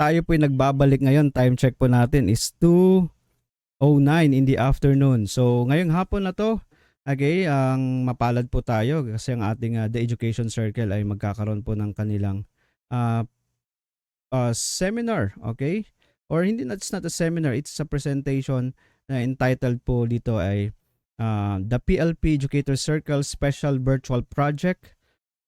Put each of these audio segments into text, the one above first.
tayo po'y nagbabalik ngayon. Time check po natin is 2:09 in the afternoon. So ngayong hapon na to, okay, ang mapalad po tayo kasi ang ating The Education Circle ay magkakaroon po ng kanilang uh, seminar, okay? Or hindi, it's not a seminar, it's a presentation na entitled po dito ay the PLP Educator Circle Special Virtual Project,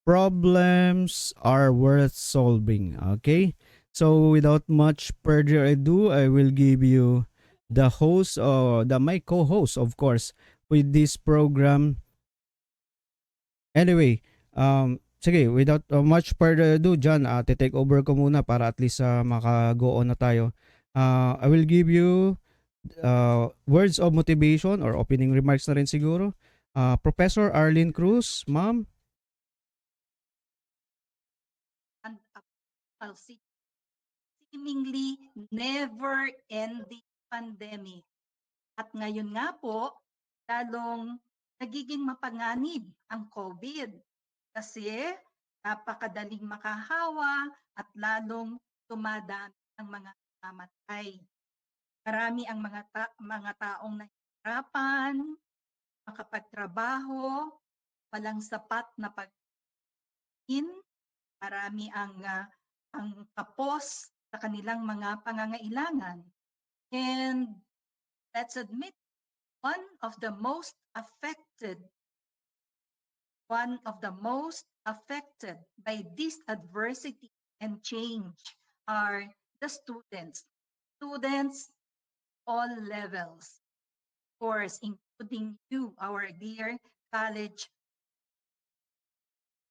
Problems Are Worth Solving, okay? So without much further ado, I will give you the host or my co-host, of course, with this program. Anyway, sige, without much further ado, John, take over ko muna para at least maka-go on na tayo. I will give you words of motivation or opening remarks na rin siguro. Professor Arlene Cruz, ma'am. And a seemingly never-ending pandemic. At ngayon nga po, lalong nagiging mapanganib ang COVID kasi napakadaling makahawa at lalong tumadami ang mga namatay. Marami ang mga taong nahihirapan, makapagtrabaho, walang sapat na pagkain, marami ang kapos sa kanilang mga pangangailangan. And let's admit, one of the most affected by this adversity and change are the students. Students all levels, of course, including you, our dear college.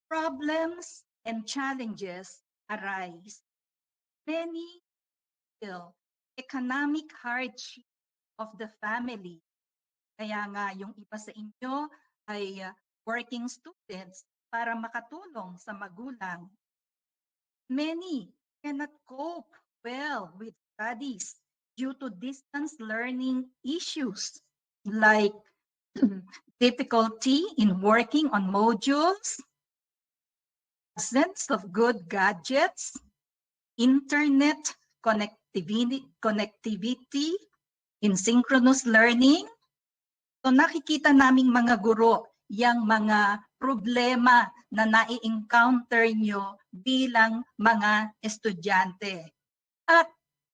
Problems and challenges arise. Many feel economic hardship of the family. Kaya nga yung iba sa inyo ay working students para makatulong sa magulang. Many cannot cope well with studies due to distance learning issues like difficulty in working on modules, absence of good gadgets, internet connectivity in synchronous learning. So nakikita naming mga guro yung mga problema na nai-encounter nyo bilang mga estudyante. At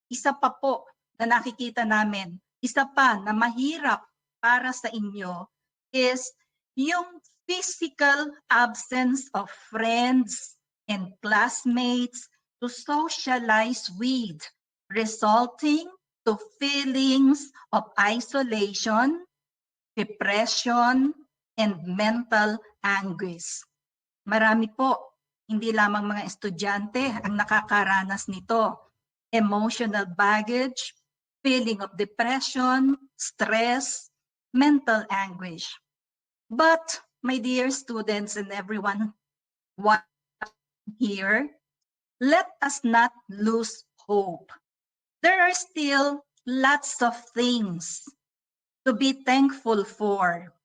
isa pa po na nakikita namin, isa pa na mahirap para sa inyo is yung physical absence of friends and classmates to socialize with, resulting to feelings of isolation, depression, and mental anguish. Marami po, hindi lamang mga estudyante ang nakakaranas nito. Emotional baggage, feeling of depression, stress, mental anguish. But, my dear students and everyone here, let us not lose hope. There are still lots of things to be thankful for.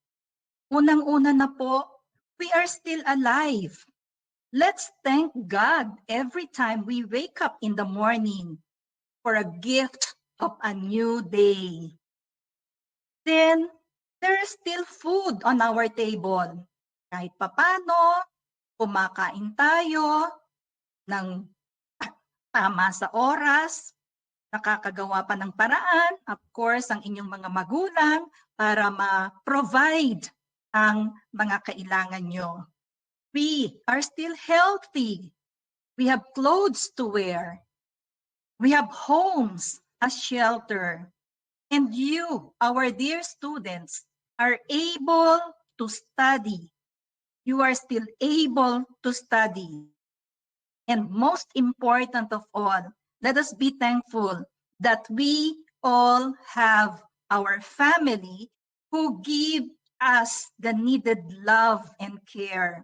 Unang-una na po, we are still alive. Let's thank God every time we wake up in the morning for a gift of a new day. Then, there is still food on our table. Kahit papano, kumakain tayo ng tama sa oras, nakakagawa pa ng paraan, of course, ang inyong mga magulang para ma-provide ang mga kailangan nyo. We are still healthy. We have clothes to wear. We have homes as shelter. And you, our dear students, are able to study. You are still able to study. And most important of all, let us be thankful that we all have our family who give us the needed love and care,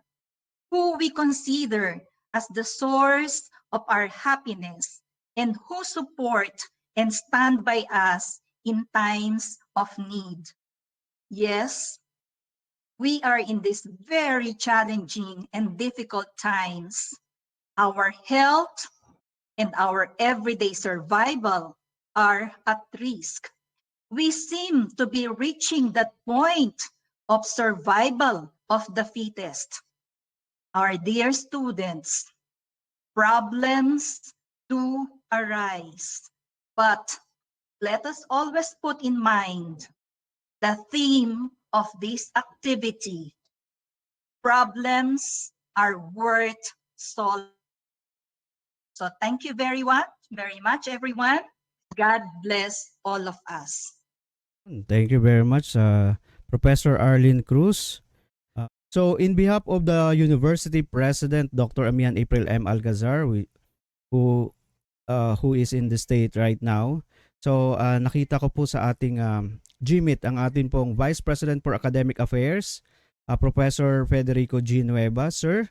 who we consider as the source of our happiness, and who support and stand by us in times of need. Yes, we are in these very challenging and difficult times. Our health, and our everyday survival are at risk. We seem to be reaching that point of survival of the fittest. Our dear students, problems do arise, but let us always put in mind the theme of this activity. Problems are worth solving. So thank you very much, everyone. God bless all of us. Thank you very much, Professor Arlene Cruz. So, in behalf of the university president, Dr. Amian April M. Alcazar, who who is in the state right now. So, nakita ko po sa ating GMIT ang ating pong Vice President for Academic Affairs, Professor Federico G. Nueva. Sir,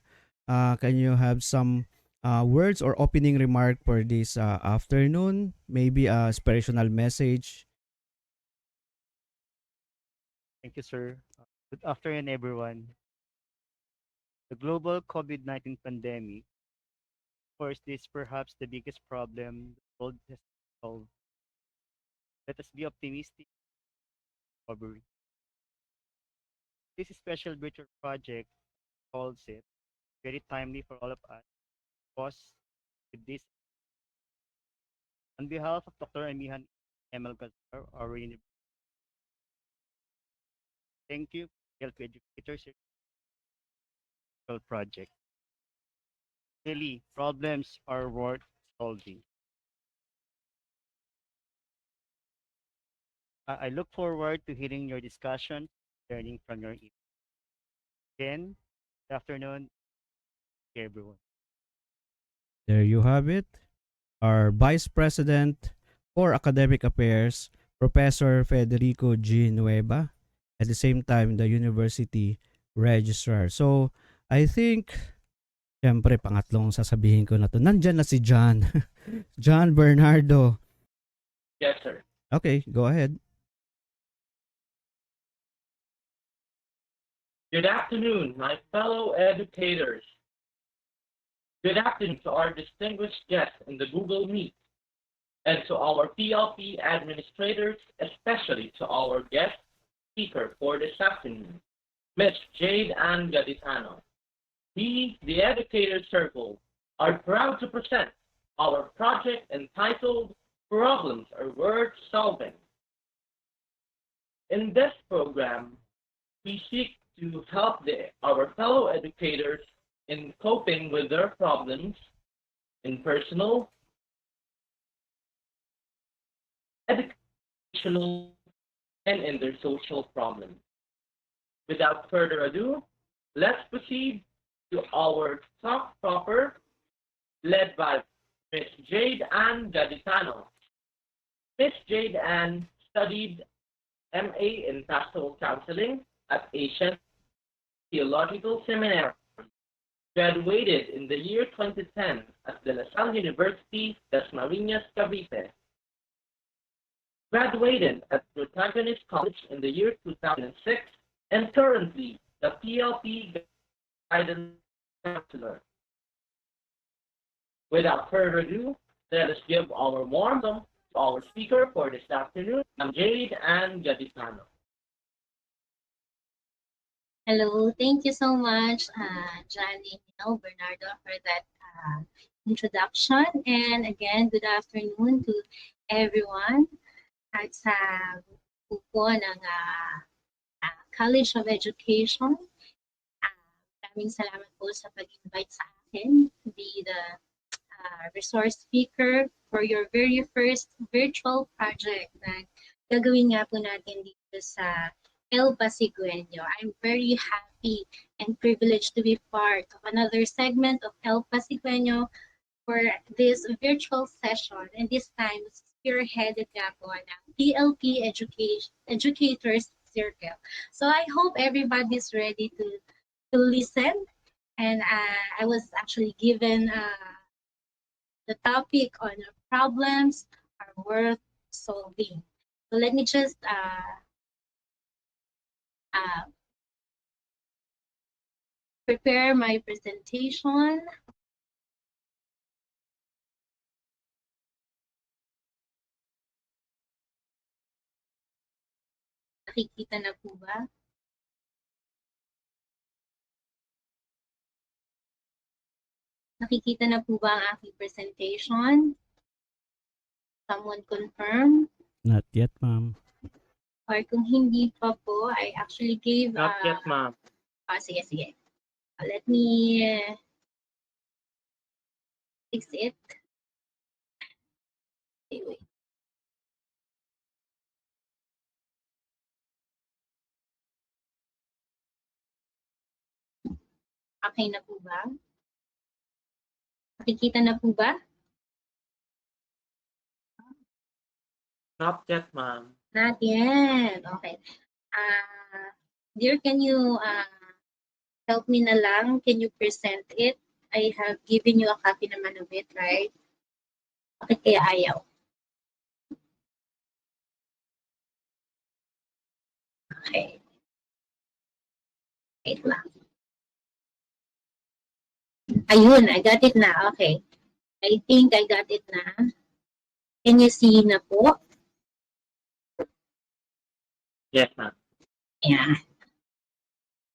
can you have some words or opening remark for this afternoon? Maybe a inspirational message. Thank you, sir. Good afternoon, everyone. The global COVID-19 pandemic, of course, is perhaps the biggest problem the world has solved. Let us be optimistic and recovery. This special virtual project calls it very timely for all of us because with this, on behalf of Dr. Amihan ML Gazar, our university, thank you, LP Educator Circle Project. Really, problems are worth solving. I look forward to hearing your discussion, learning from your input. Again, good afternoon, everyone. There you have it. Our Vice President for Academic Affairs, Professor Federico G. Nueva, at the same time, the University Registrar. So, I think, syempre, pangatlong sasabihin ko na to. Nandyan na si John. John Bernardo. Yes, sir. Okay, go ahead. Good afternoon, my fellow educators. Good afternoon to our distinguished guests in the Google Meet and to our PLP administrators, especially to our guest speaker for this afternoon, Ms. Jade Ann Gaditano. We, the Educator Circle, are proud to present our project entitled Problems Are Worth Solving. In this program, we seek to help our fellow educators in coping with their problems in personal, educational, and in their social problems. Without further ado, let's proceed to our talk proper, led by Ms. Jade Ann Gaditano. Ms. Jade Ann studied MA in Pastoral Counseling at Asian Theological Seminary, graduated in the year 2010 at De La Salle University, Dasmariñas, Cavite, graduated at Protagonist College in the year 2006, and currently the PLP Guidance Counselor. Without further ado, let us give our warm welcome to our speaker for this afternoon, Jade Ann Gaditano. Hello, thank you so much, Johnny, Bernardo, for that introduction. And again, good afternoon to everyone at sa grupo ng College of Education. Maraming salamat po sa pag-invite sa akin to be the resource speaker for your very first virtual project na gagawin nga po natin dito sa Pasigueño. I'm very happy and privileged to be part of another segment of Pasigueño for this virtual session, and this time spearheaded nga po ng PLP Educators Circle. So I hope everybody's ready to listen, and I was actually given the topic on problems are worth solving. So let me just prepare my presentation. Nakikita na po ba? Nakikita na po ba ang aking presentation? Someone confirm? Not yet, ma'am. Or kung hindi pa po, I actually gave... Not yet, ma'am. Sige, sige. Let me fix it. Okay, wait. Okay na po ba? Nakikita na po ba? Not yet, ma'am. Not yet. Okay. Dear, can you help me na lang? Can you present it? I have given you a copy naman of it, right? Bakit kaya ayaw? Okay. Wait lang. Ayun, I got it na. Okay. I think I got it na. Can you see na po? Yes, ma'am. Yeah.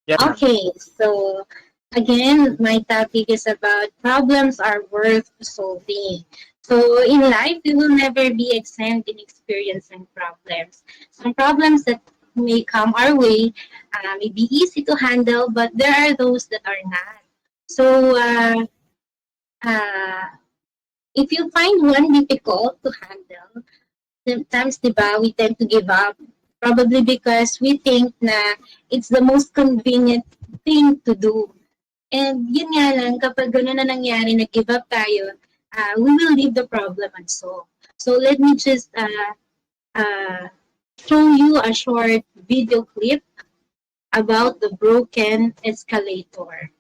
Yes, ma'am. Okay, so again, my topic is about problems are worth solving. So in life, we will never be exempt in experiencing problems. Some problems that may come our way may be easy to handle, but there are those that are not. So if you find one difficult to handle, sometimes, di ba, we tend to give up. Probably because we think na it's the most convenient thing to do. And yun nga lang, kapag gano'n na nangyari, nag-give up tayo, we will leave the problem unsolved. So let me just show you a short video clip about the broken escalator.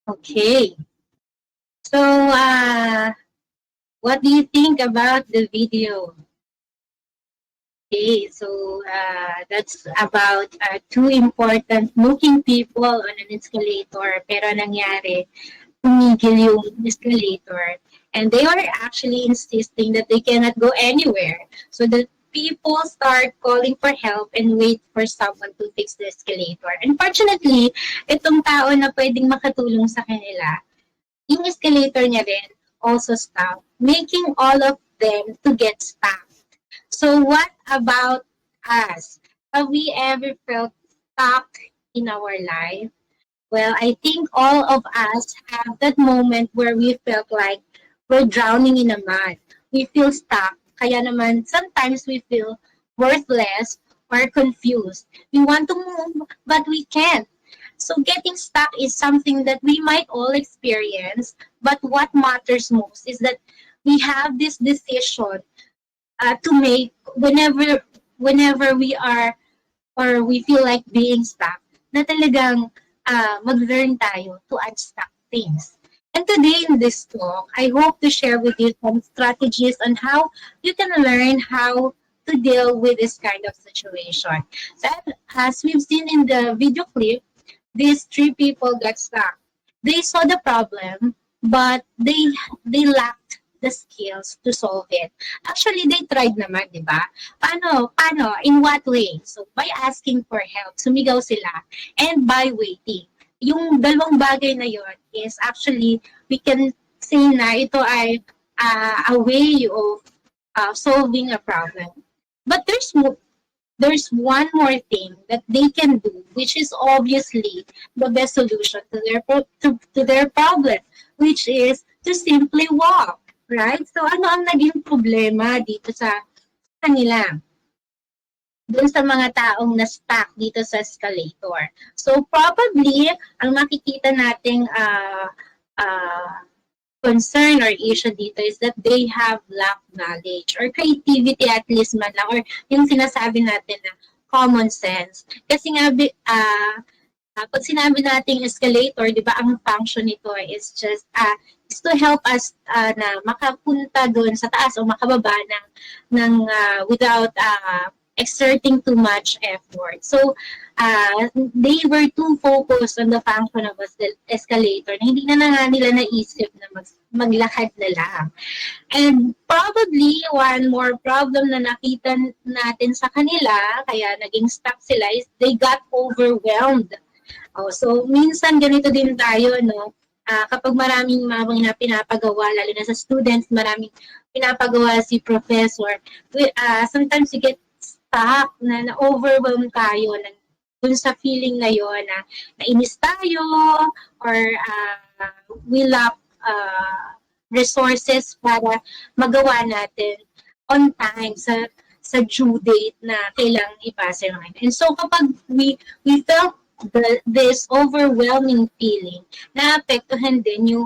Okay. So, what do you think about the video? Okay, so that's about two important looking people on an escalator. Pero nangyari, tumigil yung escalator. And they are actually insisting that they cannot go anywhere. So the people start calling for help and wait for someone to fix the escalator. Unfortunately, itong tao na pwedeng makatulong sa kanila, yung escalator niya rin also stopped, making all of them to get stuck. So what about us? Have we ever felt stuck in our life? Well, I think all of us have that moment where we felt like we're drowning in a mud. We feel stuck. Kaya naman, sometimes we feel worthless or confused. We want to move, but we can't. So getting stuck is something that we might all experience, but what matters most is that we have this decision to make whenever we are or we feel like being stuck, na talagang mag-learn tayo to unstuck things. And today in this talk, I hope to share with you some strategies on how you can learn how to deal with this kind of situation. So as we've seen in the video clip, these three people got stuck. They saw the problem, but they lacked the skills to solve it. Actually, they tried naman, di ba? Paano? In what way? So, by asking for help, sumigaw sila, and by waiting. Yung dalawang bagay na yon is actually, we can say na ito ay a way of solving a problem. But there's one more thing that they can do, which is obviously the best solution to their problem, which is to simply walk, right? So ano ang naging problema dito sa kanila? Dun sa mga taong na-stuck dito sa escalator. So probably, ang makikita nating concern or issue dito is that they have lack knowledge or creativity at least man lang, or yung sinasabi natin na common sense. Kasi nga, pag sinabi nating escalator, di ba, ang function nito is just is to help us na makapunta doon sa taas o makababa ng without exerting too much effort. So, they were too focused on the function of the escalator na hindi na nga nila naisip na maglakad na lang. And probably, one more problem na nakita natin sa kanila, kaya naging stuck sila, is they got overwhelmed. So, minsan ganito din tayo, no? Kapag maraming mga pinapagawa, lalo na sa students, maraming pinapagawa si professor, sometimes you get stuck, na-overwhelm tayo, dun sa feeling na yun, na nainis tayo, or we lack resources para magawa natin on time sa due date na kailangang ipasa yung And so kapag we felt this overwhelming feeling, naapektuhan din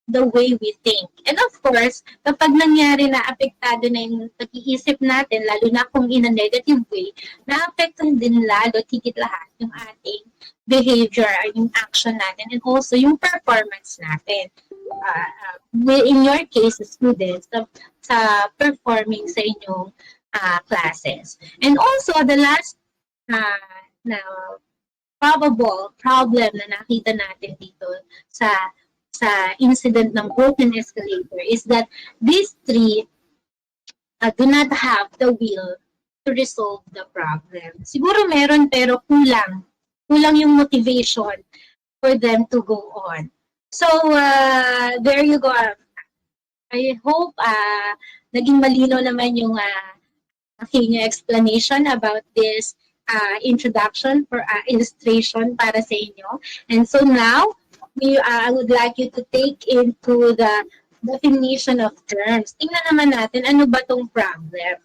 the way we think. And of course, kapag nangyari na apektado na yung pag-iisip natin, lalo na kung in a negative way, naapektuhan din lalo, higit lahat, yung ating behavior, yung action natin, and also yung performance natin. In your case, students, sa performing sa inyong classes. And also, the last na probable problem na nakita natin dito sa incident ng broken escalator is that these three do not have the will to resolve the problem. Siguro meron pero kulang yung motivation for them to go on. So, there you go. I hope naging malinaw naman yung aking explanation about this introduction for illustration para sa inyo. And so now, I would like you to take into the definition of terms. Tingnan naman natin, ano ba tong problem?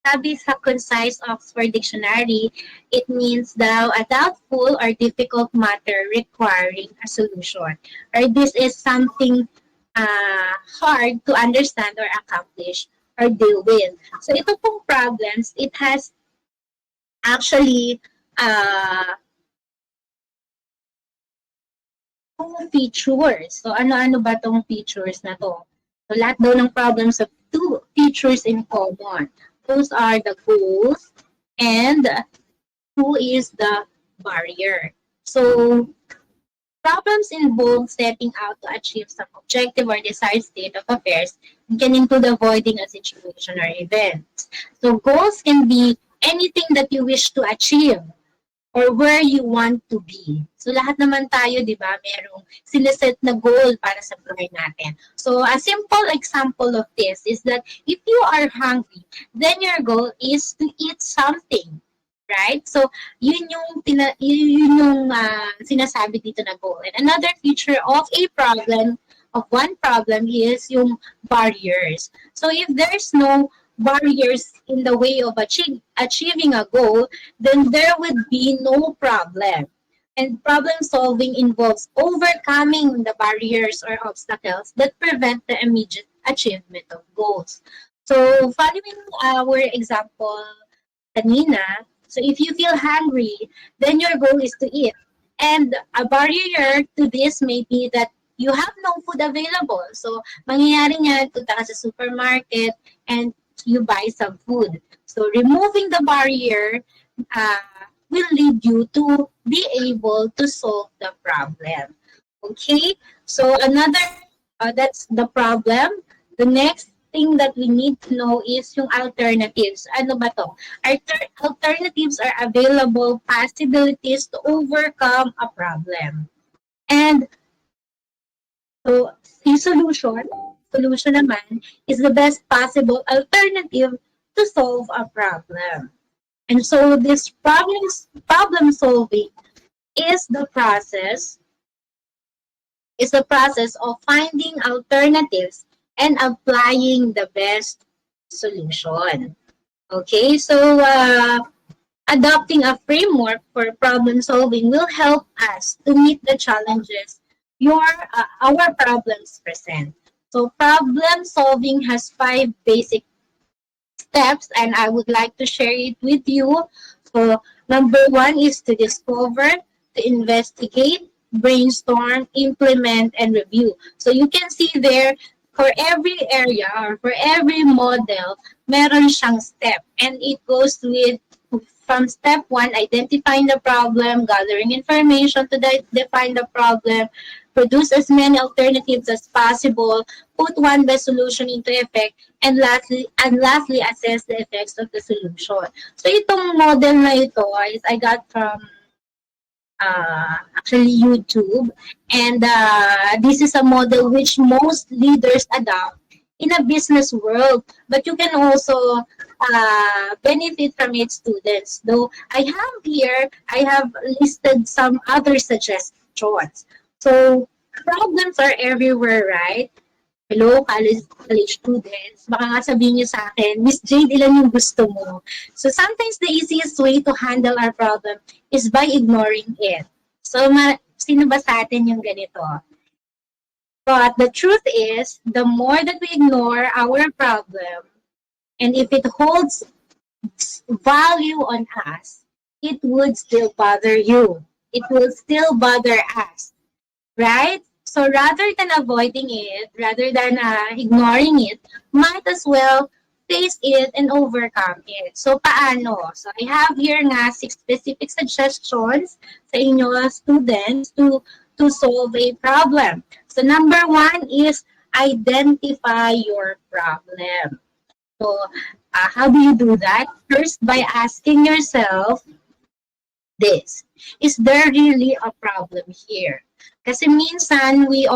Sabi sa Concise Oxford Dictionary, it means daw a doubtful or difficult matter requiring a solution. Or this is something hard to understand or accomplish or deal with. So ito pong problems, it has actually features. So ano-ano ba tong features na to? So lahat daw ng problems have two features in common. Those are the goals and who is the barrier. So problems involve setting out to achieve some objective or desired state of affairs and can include avoiding a situation or event. So goals can be anything that you wish to achieve or where you want to be. So lahat naman tayo, di ba, merong siniset na goal para sa buhay natin. So a simple example of this is that if you are hungry, then your goal is to eat something. Right? So, yun yung sinasabi dito na goal. And another feature of one problem is yung barriers. So, if there's no barriers in the way of achieving a goal, then there would be no problem. And problem solving involves overcoming the barriers or obstacles that prevent the immediate achievement of goals. So following our example kanina, so if you feel hungry, then your goal is to eat. And a barrier to this may be that you have no food available. So mangyayari niyan, punta ka sa supermarket and you buy some food. So removing the barrier will lead you to be able to solve the problem. Okay, so another, that's the problem. The next thing that we need to know is yung alternatives. Ano ba to? Alternatives are available possibilities to overcome a problem. And so, yung solution naman is the best possible alternative to solve a problem. And so this problem solving is the process of finding alternatives and applying the best solution. Okay, so adopting a framework for problem solving will help us to meet the challenges our problems present. So problem solving has 5 basic steps, and I would like to share it with you. So number one is to discover, to investigate, brainstorm, implement, and review. So you can see there, for every area or for every model, meron siyang step. And it goes with from step one, identifying the problem, gathering information to define the problem, produce as many alternatives as possible, put one best solution into effect, and lastly assess the effects of the solution. So itong model na ito is I got from actually YouTube, and this is a model which most leaders adopt in a business world, but you can also benefit from it, students. Though I have listed some other suggestions. So problems are everywhere, right? Hello, college students. Baka nga sabihin niyo sa akin, Miss Jade, ilan yung gusto mo? So sometimes the easiest way to handle our problem is by ignoring it. So sino ba sa atin yung ganito? But the truth is, the more that we ignore our problem, and if it holds value on us, it would still bother you. It will still bother us, right? So rather than avoiding it, rather than ignoring it, might as well face it and overcome it. So paano? So I have here nga 6 specific suggestions sa inyo students to solve a problem. So number one is identify your problem. So how do you do that? First, by asking yourself this, is there really a problem here? Kasi minsan we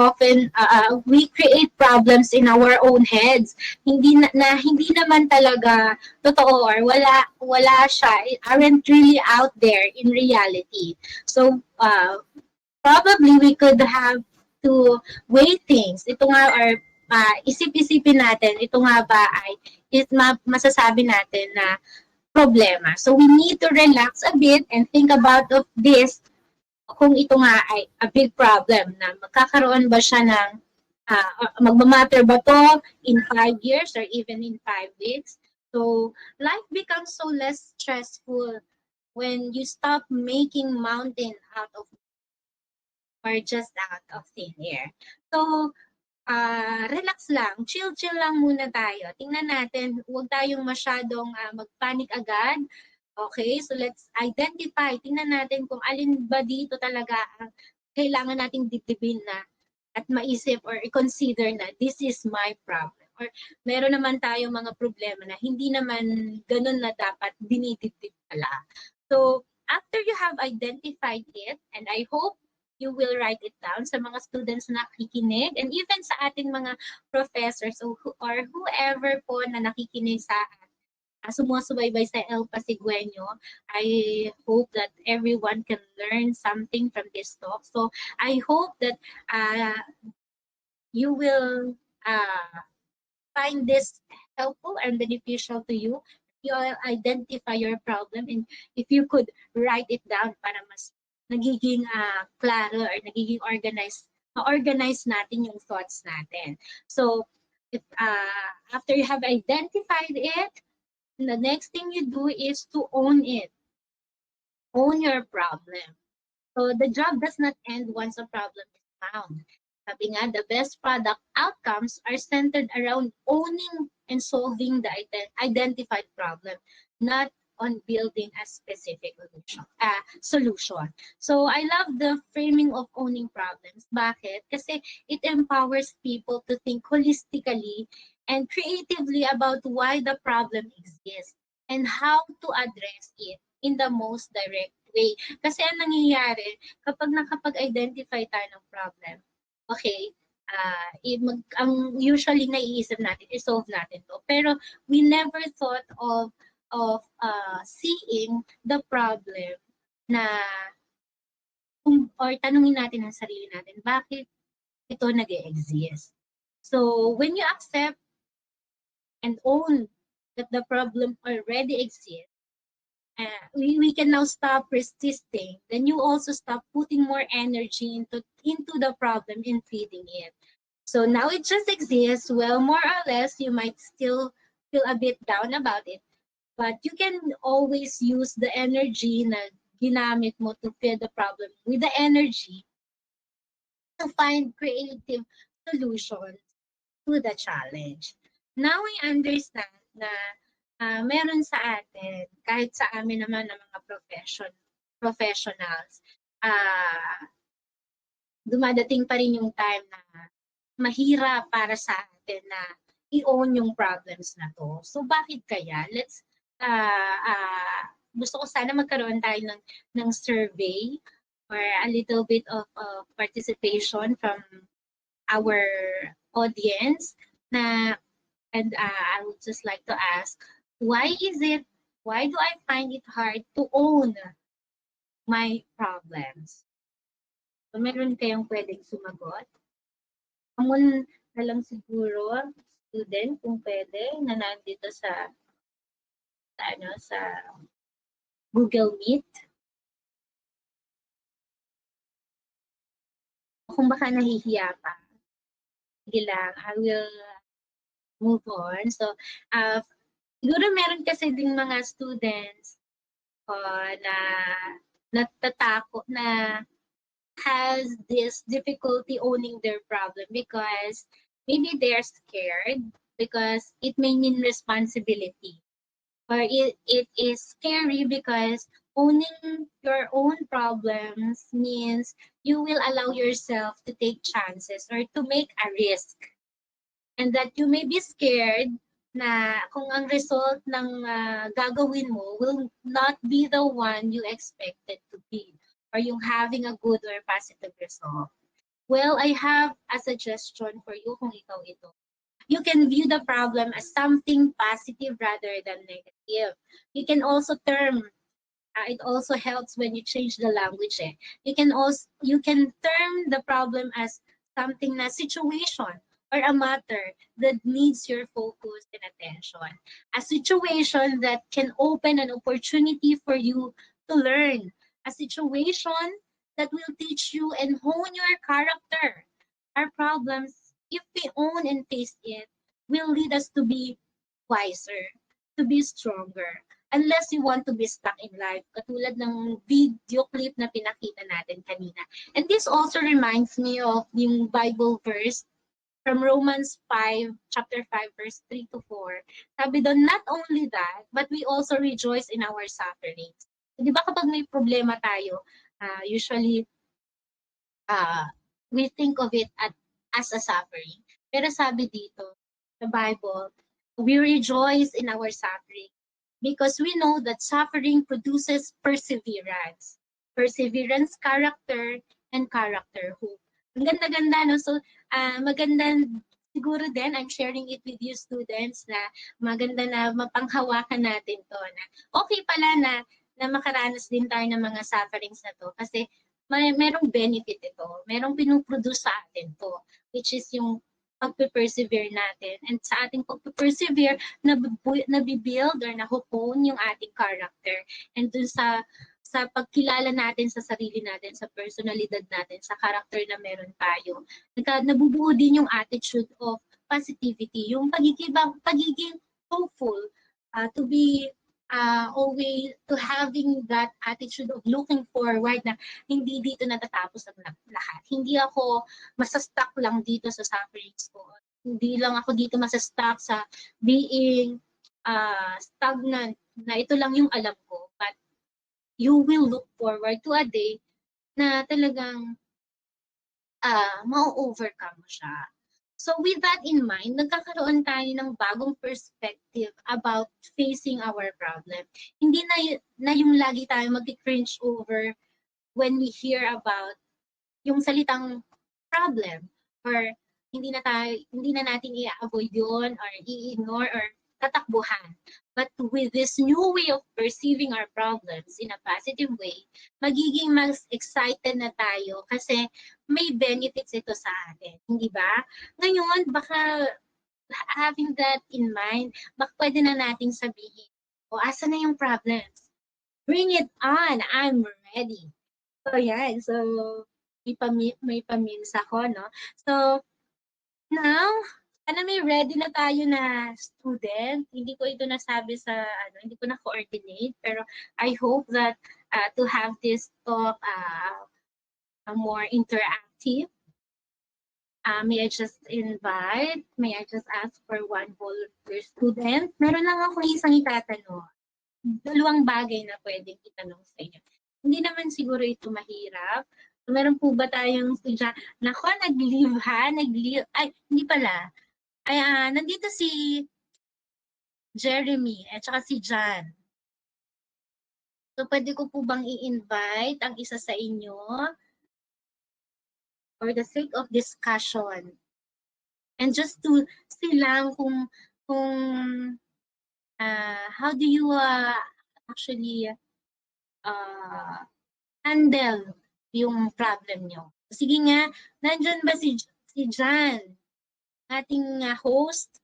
create problems in our own heads. Hindi naman talaga totoo, or wala siya, aren't really out there in reality. So probably we could have to weigh things. Ito nga, or isip-isipin natin, ito nga ba ay masasabi natin na problema. So we need to relax a bit and think about of this, kung ito nga ay a big problem, na magkakaroon ba siya ng magmamatter ba to in 5 years or even in 5 weeks. So life becomes so less stressful when you stop making mountain out of or just out of thin air. So relax lang, chill lang muna tayo. Tingnan natin, huwag tayong masyadong magpanic agad. Okay, so let's identify. Tingnan natin kung alin ba dito talaga ang kailangan nating dibdibin na at maisip or i-consider na this is my problem. Or meron naman tayo mga problema na hindi naman ganun na dapat dinidibdib pala. So after you have identified it, and I hope you will write it down sa mga students na nakikinig, and even sa ating mga professors or whoever po na nakikinig sa sumusubaybay sa El Pasigueño. I hope that everyone can learn something from this talk. So I hope that you will find this helpful and beneficial to you. You'll identify your problem, and if you could write it down para mas nagiging klaro or nagiging organized, ma-organize natin yung thoughts natin. So If after you have identified it, the next thing you do is to own it, own your problem. So the job does not end once a problem is found. Sabi nga, the best product outcomes are centered around owning and solving the identified problem, not on building a specific solution. So I love the framing of owning problems. Bakit? Kasi it empowers people to think holistically and creatively about why the problem exists and how to address it in the most direct way. Kasi ang nangyayari, kapag nakapag-identify tayo ng problem, okay, ang usually naiisip natin, i-solve natin to. Pero we never thought of seeing the problem na or tanungin natin ang sarili natin, bakit ito nag-exist? So when you accept and own that the problem already exists, we can now stop resisting. Then you also stop putting more energy into the problem and feeding it. So now it just exists. Well, more or less, you might still feel a bit down about it, but you can always use the energy na ginamit mo to feed the problem with the energy to find creative solutions to the challenge. Now I understand na meron sa atin, kahit sa amin naman ng mga professionals, dumadating pa rin yung time na mahirap para sa atin na i-own yung problems na to. So bakit kaya? Gusto ko sana magkaroon tayo ng survey or a little bit of participation from our audience na, and I would just like to ask, why do I find it hard to own my problems? So meron kayong pwedeng sumagot? Common na lang siguro, student, kung pwede, na nandito sa Google Meet. Kung baka nahihiya pa, sige lang, I will move on. So, siguro meron kasi ding mga students na natatakot na has this difficulty owning their problem because maybe they're scared because it may mean responsibility, or it is scary because owning your own problems means you will allow yourself to take chances or to make a risk, and that you may be scared na kung ang result ng gagawin mo will not be the one you expected to be, or yung having a good or positive result. Well, I have a suggestion for you kung ikaw ito. You can view the problem as something positive rather than negative. You can also it also helps when you change the language. You can term the problem as something na situation or a matter that needs your focus and attention. A situation that can open an opportunity for you to learn. A situation that will teach you and hone your character. Our problems, if we own and face it, will lead us to be wiser, to be stronger, unless you want to be stuck in life, katulad ng video clip na pinakita natin kanina. And this also reminds me of yung Bible verse from Romans 5, chapter 5, verse 3 to 4. Sabi doon, not only that, but we also rejoice in our sufferings. So, di ba kapag may problema tayo, usually we think of it as a suffering. Pero sabi dito, the Bible, we rejoice in our suffering because we know that suffering produces perseverance. Perseverance, character, and character hope. Ang ganda-ganda, no? So, maganda siguro din, I'm sharing it with you students na maganda na mapanghawakan natin to na okay pala na makaranas din tayo ng mga sufferings na to kasi merong benefit ito, merong pinuproduce sa atin to, which is yung pagpe-persevere natin. And sa ating pagpe-persevere, nabibuild or nahukon yung ating character. And dun sa pagkilala natin sa sarili natin, sa personalidad natin, sa character na meron tayo, nabubuo din yung attitude of positivity, yung pagiging hopeful, to be always to having that attitude of looking forward na hindi dito natatapos ang lahat. Hindi ako masastuck lang dito sa sufferings ko. Hindi lang ako dito masastuck sa being stagnant na ito lang yung alam ko. But you will look forward to a day na talagang ma-overcome mo siya. So with that in mind, nagkakaroon tayo ng bagong perspective about facing our problem. Hindi na yung lagi tayo mag-cringe over when we hear about yung salitang problem, or hindi na natin i-avoid yun or i-ignore or tatakbuhan. But with this new way of perceiving our problems in a positive way, magiging mas excited na tayo kasi may benefits ito sa atin, hindi ba? Ngayon, baka having that in mind, baka pwede na nating sabihin, asa na yung problems? Bring it on, I'm ready. So yan, so may pamins ako, no? So now, sana may ready na tayo na student. Hindi ko ito nasabi sa, hindi ko na-coordinate, pero I hope that to have this talk more interactive. May I just ask for one volunteer student? Meron lang ako isang itatanong. Dalawang bagay na pwedeng itanong sa inyo. Hindi naman siguro ito mahirap. Meron po ba tayong estudyante? Nako, nag-leave ha? Ay, hindi pala. Ay, nandito si Jeremy at saka si John. So, pwede ko po bang i-invite ang isa sa inyo for the sake of discussion? And just to see lang kung how do you actually handle yung problem nyo. Sige nga, nandyan ba si John, ating host?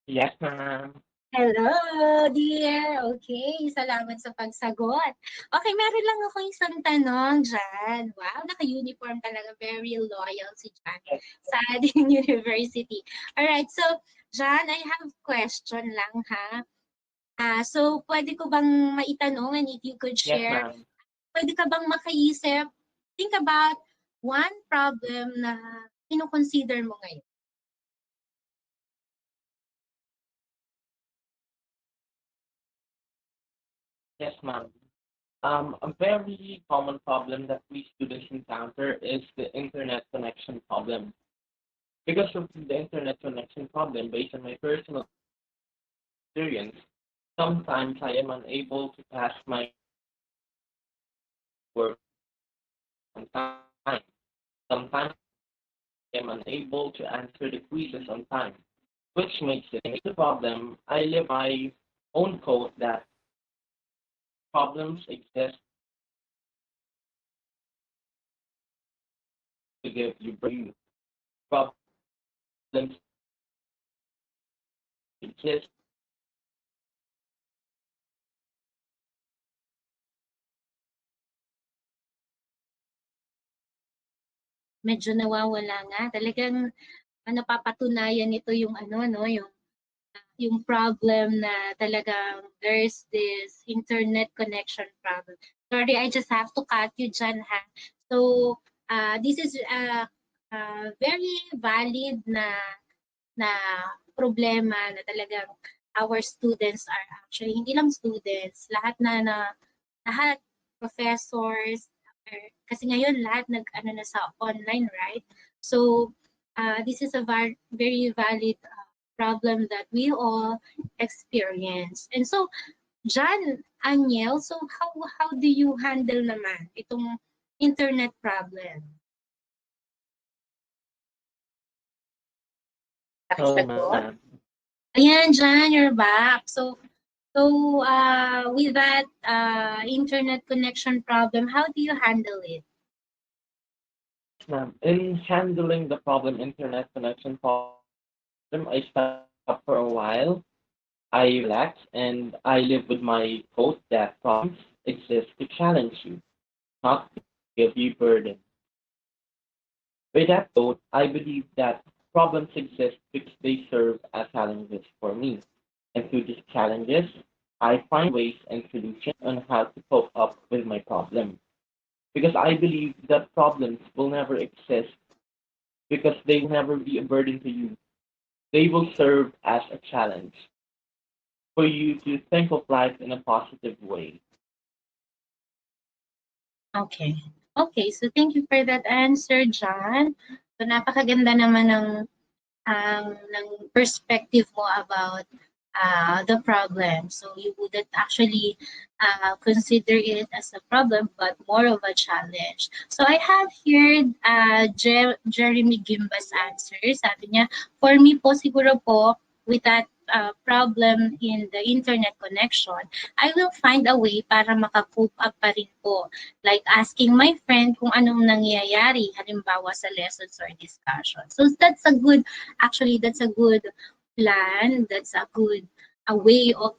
Yes, ma'am. Hello, dear. Okay, salamat sa pagsagot. Okay, meron lang ako isang tanong, John. Wow, naka-uniform talaga. Very loyal si John sa ating university. Alright, so, John, I have question lang, ha? So, pwede ko bang maitanong, and if you could Yes, share, ma'am. pwede ka bang makaisip, think about one problem na kino-consider mo ngayon? Yes, ma'am. A very common problem that we students encounter is the internet connection problem. Because of the internet connection problem, based on my personal experience, sometimes I am unable to pass my work on time. Sometimes I am unable to answer the quizzes on time, which makes it the problem. I live my own code that problems exist to give you brain. Problems exist. Medyo nawawala nga. Talagang napapatunayan nito yung yung problem na talagang there's this internet connection problem. Sorry, I just have to cut you dyan, ha? So, this is very valid na problema na talagang our students are actually, hindi lang students, lahat professors, kasi ngayon lahat na sa online, right? So, this is a very valid problem that we all experience. And so, John, Aniel, so how do you handle naman itong internet problem? So, ma'am. Ayan, John, you're back. So with that internet connection problem, how do you handle it? In handling the problem, internet connection problem, I stop for a while. I relax and I live with my quote that problems exist to challenge you, not to give you burden. With that quote, I believe that Problems exist because they serve as challenges for me. And through these challenges, I find ways and solutions on how to cope up with my problem. Because I believe that problems will never exist because they will never be a burden to you. They will serve as a challenge for you to think of life in a positive way. Okay. Okay, so thank you for that answer, John. So napakaganda naman ng perspective mo about the problem. So you wouldn't actually consider it as a problem, but more of a challenge. So I have here Jeremy Gimba's answer. Sabi niya, for me po, siguro po, with that problem in the internet connection, I will find a way para makacope up pa rin po. Like asking my friend kung anong nangyayari, halimbawa sa lessons or discussion. So that's a good plan. That's a good a way of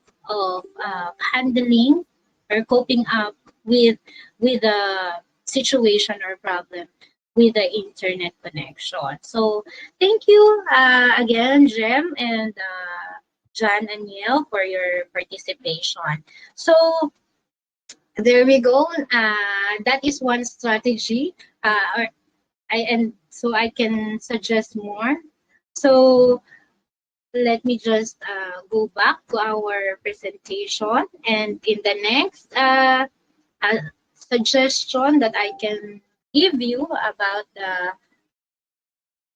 handling or coping up with a situation or problem with the internet connection. So thank you again, Jem and John and Neil for your participation. So there we go. That is one strategy. Or and so I can suggest more. So let me just go back to our presentation, and in the next uh, suggestion that I can give you about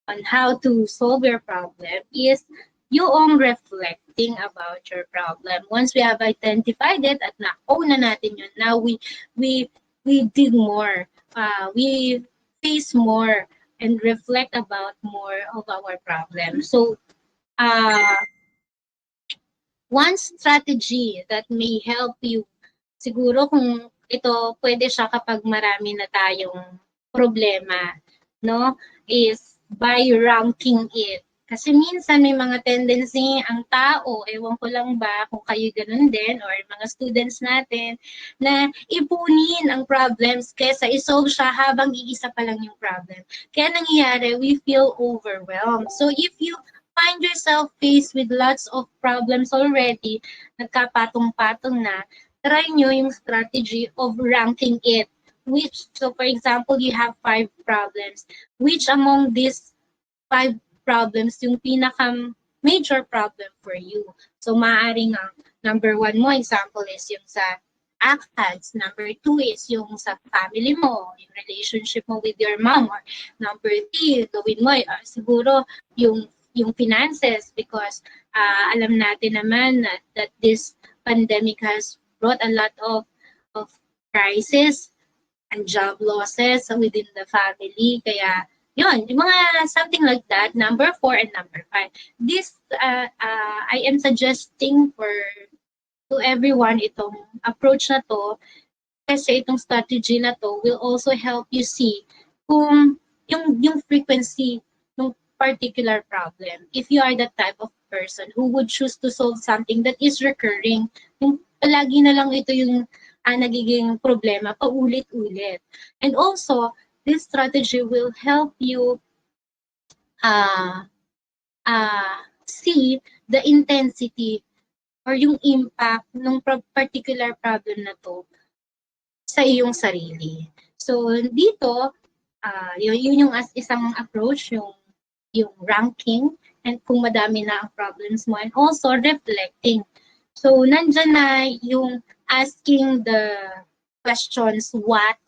on how to solve your problem is yung reflecting about your problem. Once we have identified it at na-own na natin yun, now we dig more. We face more and reflect about more of our problem. So uh, one strategy that may help you, siguro kung ito pwede siya kapag marami na tayong problema, no? Is by ranking it. Kasi minsan may mga tendency ang tao, ewan ko lang ba kung kayo ganun din or mga students natin, na ipunin ang problems kaysa isolve siya habang iisa pa lang yung problem. Kaya nangyayari, we feel overwhelmed. So if you find yourself faced with lots of problems already, nagkapatong-patong na, try nyo yung strategy of ranking it. So for example, you have 5 problems. Which among these 5 problems yung pinaka major problem for you? So maaaring ang number 1 mo, example is yung sa ACADS. Number 2 is yung sa family mo, yung relationship mo with your mom. Or number 3, gawin mo, siguro yung finances, because alam natin naman that this pandemic has brought a lot of crisis and job losses within the family. Kaya yun, yung mga something like that, number 4 and number 5. This, I am suggesting to everyone itong approach na to, kasi itong strategy na to will also help you see kung yung frequency ng particular problem. If you are the type of person who would choose to solve something that is recurring, yung palagi na lang ito yung nagiging problema paulit-ulit. And also, this strategy will help you see the intensity or yung impact ng particular problem na to sa iyong sarili. So dito, yun yung isang approach, yung ranking, and kung madami na ang problems mo, and also reflecting. So nandyan na yung asking the questions what,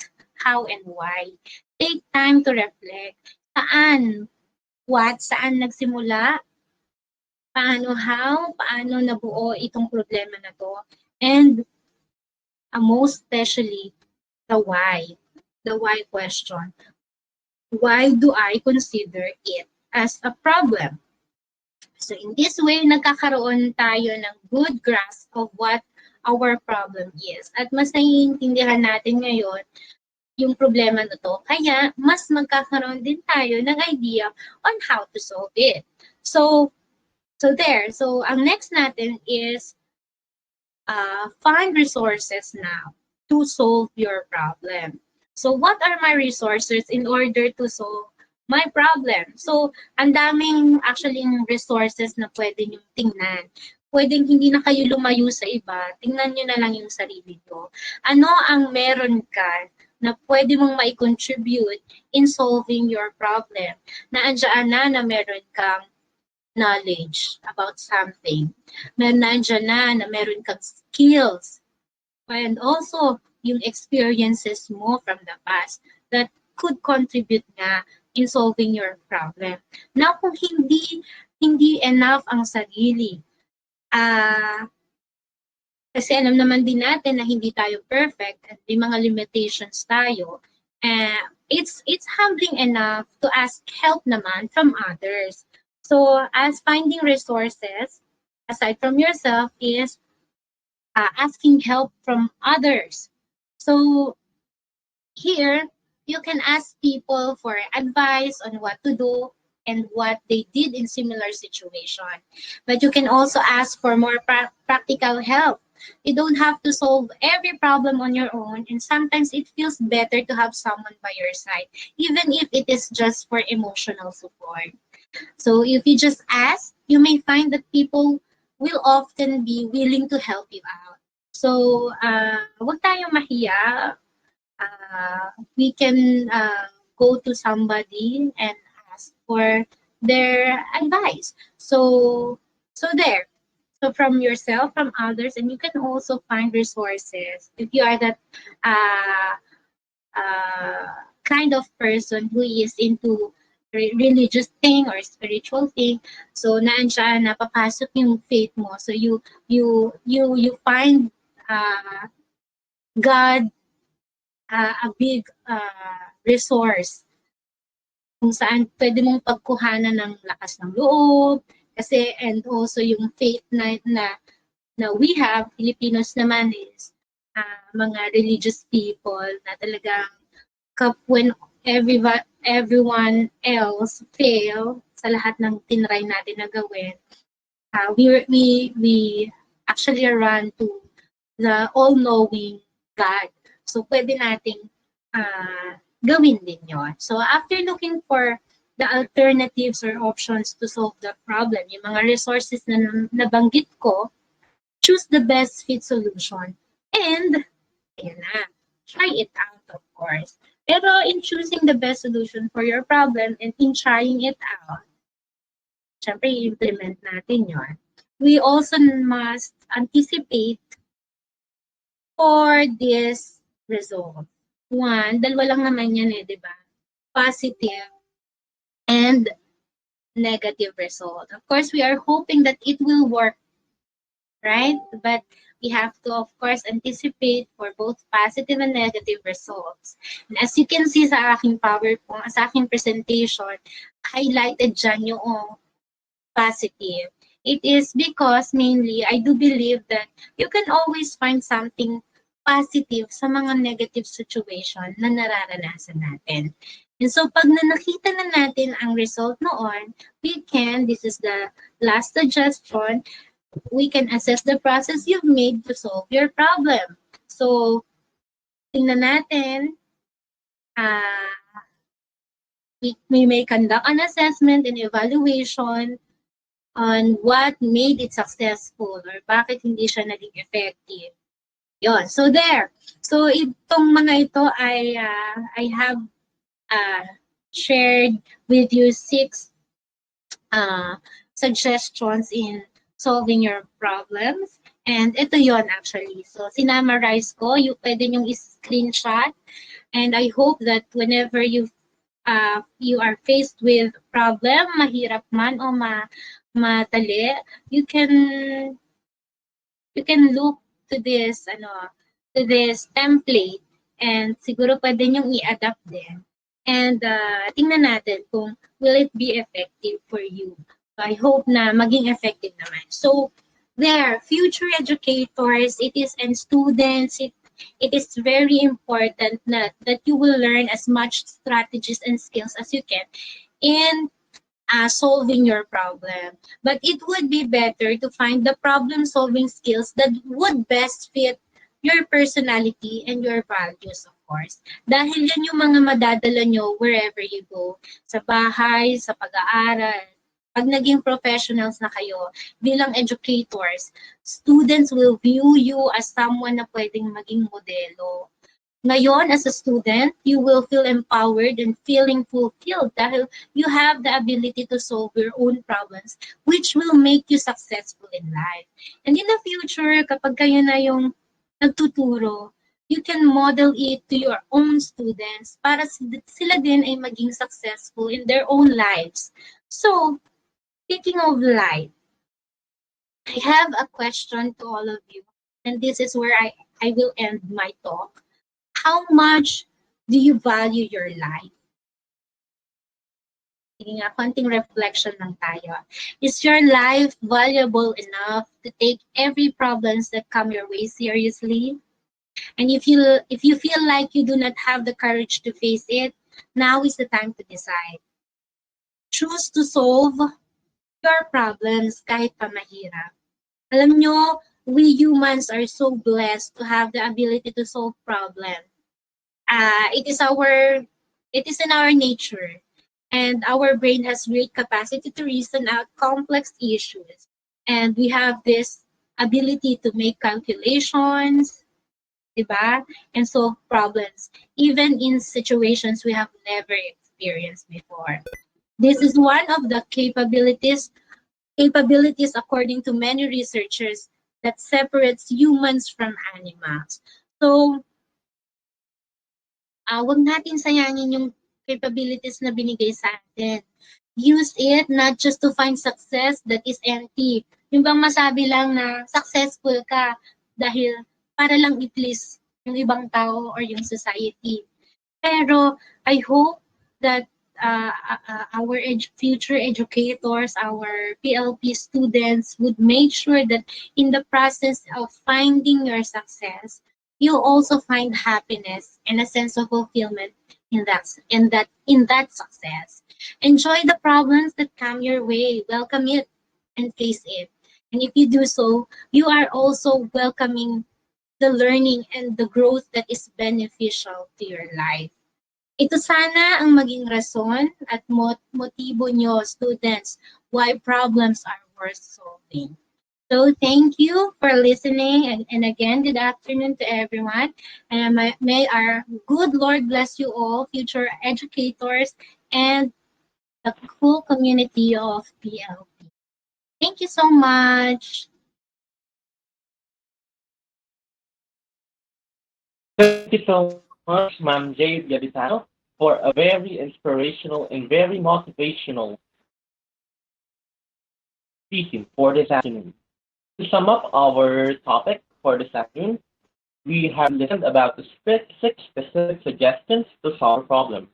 how, and why. Take time to reflect. Saan? What? Saan nagsimula? Paano how? Paano nabuo itong problema na to? And most especially, the why. The why question. Why do I consider it as a problem? So in this way, nagkakaroon tayo ng good grasp of what our problem is. At mas naiintindihan natin ngayon yung problema na to. Kaya mas magkakaroon din tayo ng idea on how to solve it. So there. So ang next natin is find resources now to solve your problem. So what are my resources in order to solve my problem. So, ang daming actually resources na pwede nyo tingnan. Pwedeng hindi na kayo lumayo sa iba, tingnan nyo na lang yung sarili nyo. Ano ang meron ka na pwede mong mai-contribute in solving your problem? Na andyan na meron kang knowledge about something. Nandyan na meron kang skills. And also, yung experiences mo from the past that could contribute nga in solving your problem. Now, kung hindi enough ang sarili, kasi alam naman din natin na hindi tayo perfect at may mga limitations tayo. It's humbling enough to ask help naman from others. So, as finding resources, aside from yourself, is asking help from others. So, here, you can ask people for advice on what to do and what they did in similar situation. But you can also ask for more practical help. You don't have to solve every problem on your own, and sometimes it feels better to have someone by your side, even if it is just for emotional support. So if you just ask, you may find that people will often be willing to help you out. So, wag tayong mahiya. We can go to somebody and ask for their advice. So there. So from yourself, from others, and you can also find resources if you are that uh, kind of person who is into religious thing or spiritual thing. So naandyan, napapasok yung faith mo. So you find God a big resource kung saan pwede mong pagkuhanan ng lakas ng loob kasi and also yung faith na we have Filipinos naman is mga religious people na talagang when everyone else fail sa lahat ng tinry natin na gawin, we actually run to the all-knowing God. So, pwede nating gawin din yon. So, after looking for the alternatives or options to solve the problem, yung mga resources na nabanggit ko, choose the best fit solution. And, ayan na, try it out, of course. Pero in choosing the best solution for your problem and in trying it out, syempre, i-implement natin yon. We also must anticipate for this result. One, dalawa lang naman yan di ba? Positive and negative result. Of course, we are hoping that it will work, right? But we have to, of course, anticipate for both positive and negative results. And as you can see sa aking PowerPoint, sa aking presentation, highlighted dyan yung positive. It is because mainly, I do believe that you can always find something positive sa mga negative situation na nararanasan natin. And so, pag nakita na natin ang result noon, we can, this is the last suggestion, we can assess the process you've made to solve your problem. So, tingnan natin, we may conduct an assessment and evaluation on what made it successful or bakit hindi siya naging effective. Yon. So there. So itong mga ito ay I have shared with you 6 suggestions in solving your problems. And ito yon actually. So sinamarize ko, pwede nyong i-screenshot. And I hope that whenever you are faced with problem, mahirap man o madali, you can look to this template and siguro pwede niyong i-adapt din. And tingnan natin kung will it be effective for you. So I hope na maging effective naman. So there, future educators, and students, it is very important that you will learn as much strategies and skills as you can in solving your problem. But it would be better to find the problem-solving skills that would best fit your personality and your values, of course. Dahil yan yung mga madadala nyo wherever you go. Sa bahay, sa pag-aaral. Pag naging professionals na kayo bilang educators, students will view you as someone na pwedeng maging modelo. Ngayon, as a student, you will feel empowered and feeling fulfilled dahil you have the ability to solve your own problems, which will make you successful in life. And in the future, kapag kayo na yung nagtuturo, you can model it to your own students para sila din ay maging successful in their own lives. So, speaking of life, I have a question to all of you, and this is where I will end my talk. How much do you value your life? Sige nga, konting reflection lang tayo. Is your life valuable enough to take every problems that come your way seriously? And if you feel like you do not have the courage to face it, now is the time to decide. Choose to solve your problems kahit pa mahirap. Alam nyo, we humans are so blessed to have the ability to solve problems. It is in our nature, and our brain has great capacity to reason out complex issues, and we have this ability to make calculations, diba? And solve problems even in situations we have never experienced before. This is one of the capabilities according to many researchers that separates humans from animals. So wag natin sayangin yung capabilities na binigay sa atin. Use it not just to find success that is empty. Yung bang masabi lang na successful ka dahil para lang i-please yung ibang tao or yung society. Pero I hope that our future educators, our PLP students would make sure that in the process of finding your success, you also find happiness and a sense of fulfillment in that success. Enjoy the problems that come your way, welcome it and face it. And if you do so, you are also welcoming the learning and the growth that is beneficial to your life. Ito sana ang maging rason at motibo nyo, students, why problems are worth solving. So thank you for listening, and again, good afternoon to everyone. And may our good Lord bless you all, future educators, and the cool community of PLP. Thank you so much. Thank you so much, Ma'am Jade Gaditano, for a very inspirational and very motivational speaking for this afternoon. To sum up our topic for this afternoon, we have listened about the six specific suggestions to solve a problem.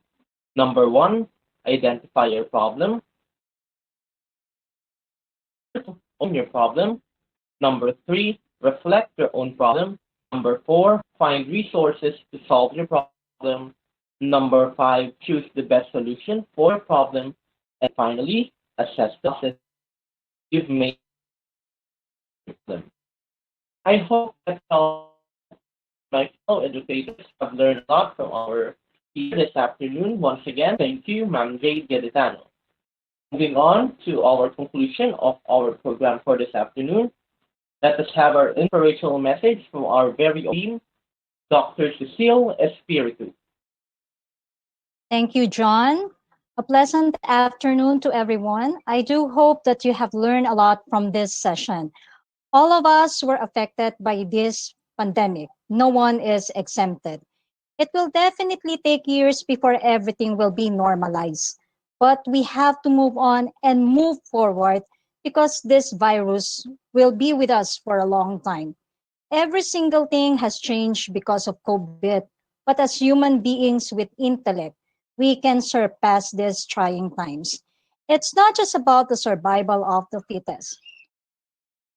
Number one, identify your problem. Own your problem. Number three, reflect your own problem. Number four, find resources to solve your problem. Number five, choose the best solution for your problem. And finally, assess the process you've made them. I hope that all my fellow educators have learned a lot from our here this afternoon. Once again, thank you, Ma'am Jade Gaditano. Moving on to our conclusion of our program for this afternoon, let us have our inspirational message from our very own team, Dr. Cecile Espiritu. Thank you, John. A pleasant afternoon to everyone. I do hope that you have learned a lot from this session. All of us were affected by this pandemic. No one is exempted. It will definitely take years before everything will be normalized. But we have to move on and move forward because this virus will be with us for a long time. Every single thing has changed because of COVID, but as human beings with intellect, we can surpass these trying times. It's not just about the survival of the fittest.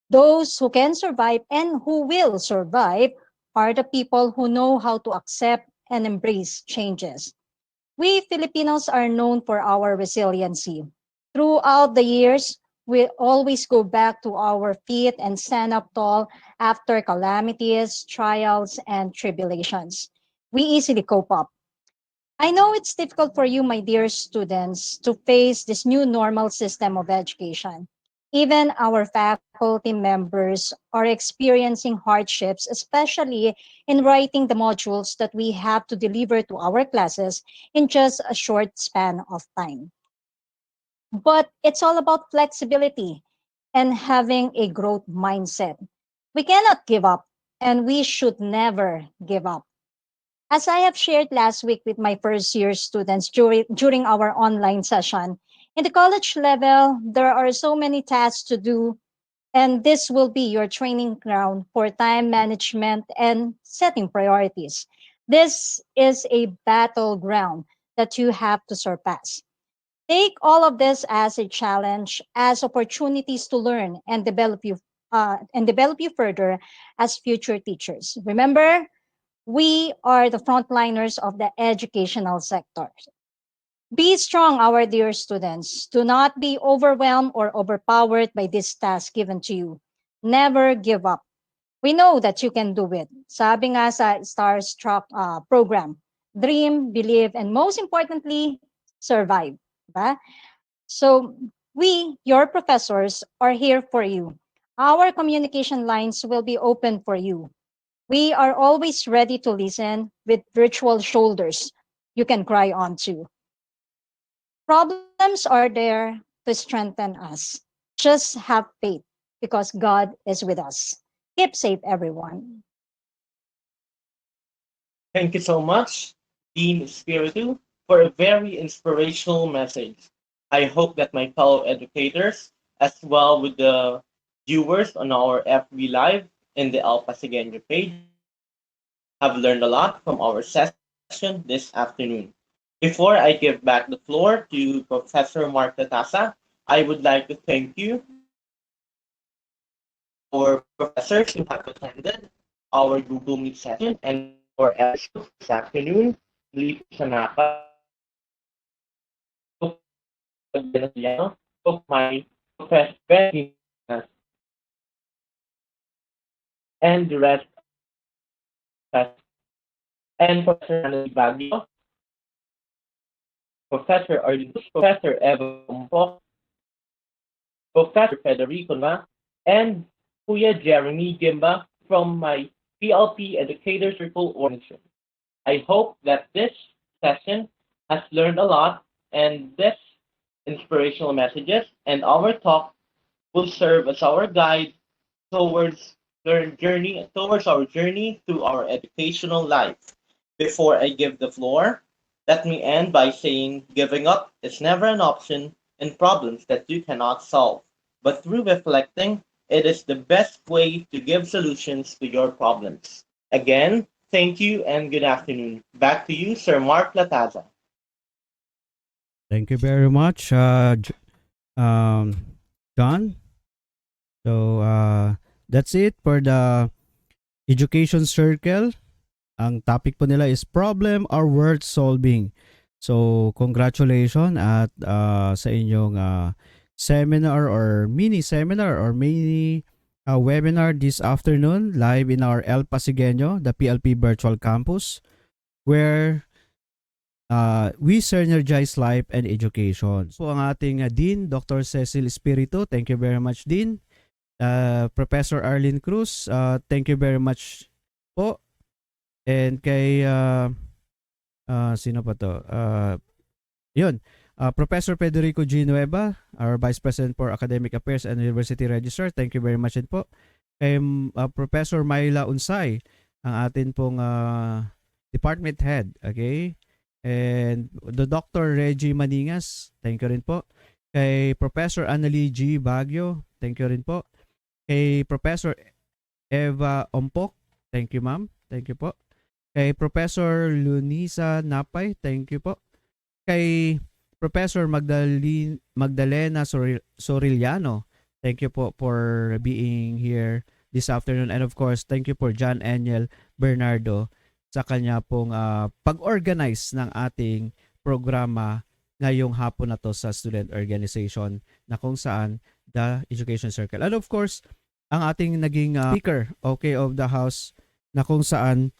Those who can survive and who will survive are the people who know how to accept and embrace changes. We Filipinos are known for our resiliency. Throughout the years, we always go back to our feet and stand up tall after calamities, trials, and tribulations. we easily cope up. I know it's difficult for you, my dear students, to face this new normal system of education. Even our faculty members are experiencing hardships, especially in writing the modules that we have to deliver to our classes in just a short span of time. But it's all about flexibility and having a growth mindset. We cannot give up, and we should never give up. As I have shared last week with my first year students during our online session, in the college level, there are so many tasks to do, and this will be your training ground for time management and setting priorities. This is a battleground that you have to surpass. Take all of this as a challenge, as opportunities to learn and develop you further as future teachers. Remember, we are the frontliners of the educational sector. Be strong, our dear students. Do not be overwhelmed or overpowered by this task given to you. Never give up. We know that you can do it. Sabi nga sa Starstruck program, dream, believe, and most importantly, survive. Diba? So we, your professors, are here for you. Our communication lines will be open for you. We are always ready to listen with virtual shoulders you can cry on to. Problems are there to strengthen us. Just have faith because God is with us. Keep safe, everyone. Thank you so much, Dean Spiritu, for a very inspirational message. I hope that my fellow educators, as well with the viewers on our FB Live in the El Pasigueño page, have learned a lot from our session this afternoon. Before I give back the floor to Professor Marta Tasa, I would like to thank you our professors who have attended our Google Meet session and our episode this afternoon. Lito Sanapa, Veneciano, of my Professor Benny, and the rest of us, and Professor Anna Baguio, Professor Arlinus, Professor Eva Umpo, Professor Federico Ma, and Kuya Jeremy Gimba from my PLP Educator Circle organization. I hope that this session has learned a lot and this inspirational messages and our talk will serve as our guide towards our journey through our educational life. Before I give the floor, let me end by saying giving up is never an option in problems that you cannot solve. But through reflecting, it is the best way to give solutions to your problems. Again, thank you and good afternoon. Back to you, Sir Mark Lataza. Thank you very much, um, John. So, that's it for the education circle. Ang topic po nila is problem or word solving. So, congratulations at sa inyong seminar or mini seminar or mini webinar this afternoon live in our El Pasigueño, the PLP Virtual Campus, where we synergize life and education. So, ang ating Dean, Dr. Cecil Espiritu. Thank you very much, Dean. Professor Arlene Cruz, thank you very much po. And kay sino pa to? Yun. Professor Federico G. Nueva, our Vice President for Academic Affairs and University Registrar. Thank you very much din po. Kay Professor Myla Unsay, ang atin pong department head. Okay? And the Dr. Reggie Maningas, thank you rin po. Kay Professor Annalie G. Baguio, thank you rin po. Kay Professor Eva Ompok, thank you ma'am. Thank you po. Kay Professor Lunisa Napay, thank you po. Kay Professor Magdalena Soriliano, thank you po for being here this afternoon. And of course, thank you for John Eniel Bernardo sa kanya pong pag-organize ng ating programa ngayong hapon na to sa student organization na kung saan the Education Circle. And of course, ang ating naging speaker, okay, of the house na kung saan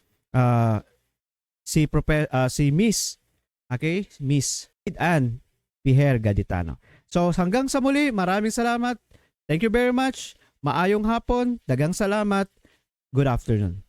si Miss, okay? Miss Ann Piher Gaditano. So hanggang sa muli, maraming salamat. Thank you very much. Maayong hapon, dagang salamat. Good afternoon.